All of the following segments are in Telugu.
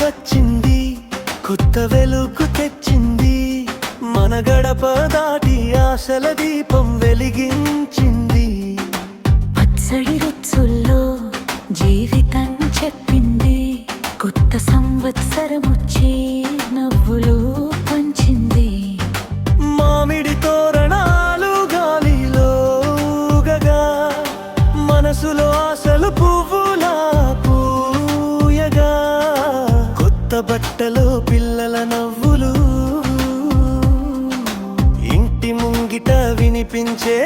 వచ్చింది, కొత్త వెలుగు తెచ్చింది. మన గడప దాటి ఆశల దీపం వెలిగించింది. పచ్చడి రుచుల్లో జీవితం చెప్పింది, కొత్త సంవత్సరం వచ్చి నవ్వులు పంచింది. మామిడి తోరణాలు గాలిలో ఊగగా, మనసులో ఆశలు పువ్వులా పూయగా, కొత్త బట్టలో పిల్లల నవ్వులు ఇంటి ముంగిట వినిపించే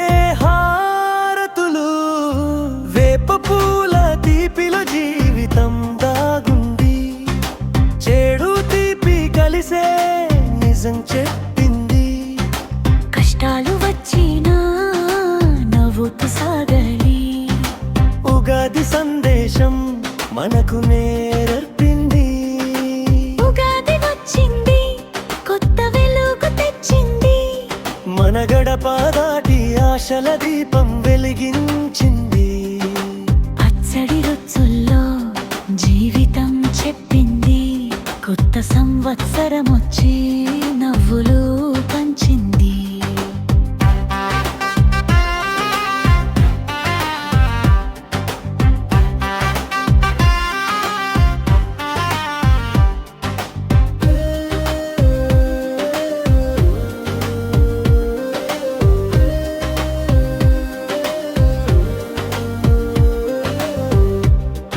హారతులు. వేప పూల తీపిలో జీవితం దాగుంది, చెడు తీపి కలిసే నిజం చెప్పింది. కష్టాలు వచ్చినా నవ్వుతూ సాగాలి, ఉగాది సందేశం మనకు నేర్పింది. ఉగాది వచ్చింది, కొత్త వెలుగు తెచ్చింది. మన గడప దాటి ఆశల దీపం వెలిగించింది. పచ్చడి రుచుల్లో జీవితం చెప్పింది, కొత్త సంవత్సరం వచ్చి నవ్వులు పంచింది.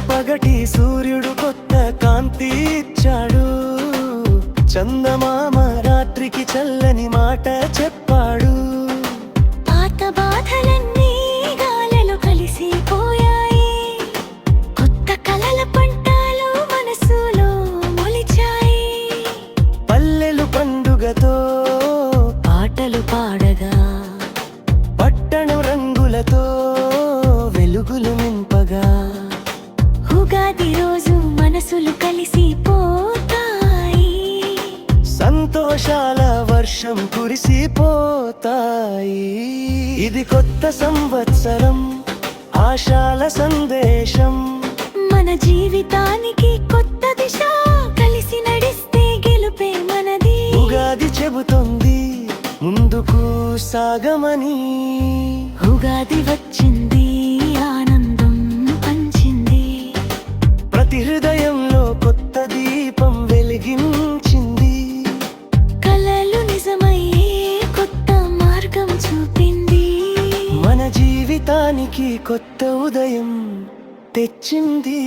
పగటి సూర్యుడు కొత్త కాంతి ఇచ్చాడు, చందమామ రాత్రికి చల్లని మాట చెప్పాడు. పాత బాధలన్నీ గాలిలో కలిసిపోయాయి, కొత్త కలల పంటలు మనసులో మొలిచాయి. పల్లెలు పండుగతో పాటలు పాడగా, పట్టణం రంగులతో వెలుగులు నింపగా, ఉగాది రోజు మనసులు కలిసిపోతాయి. సంతోషాల వర్షం కురిసిపోతాయి. ఇది కొత్త సంవత్సరం, ఆశల సందేశం. మన జీవితానికి కొత్త దిశ, కలిసి నడిస్తే గెలుపే మనది. ఉగాది చెబుతుంది ముందుకు సాగమని. ఉగాది వచ్చింది, ఆనందం పంచింది. ప్రతి హృదయంలో కొత్త దీపం వెలిగించింది. కలలు నిజమయ్యే కొత్త మార్గం చూపింది. మన జీవితానికి కొత్త ఉదయం తెచ్చింది.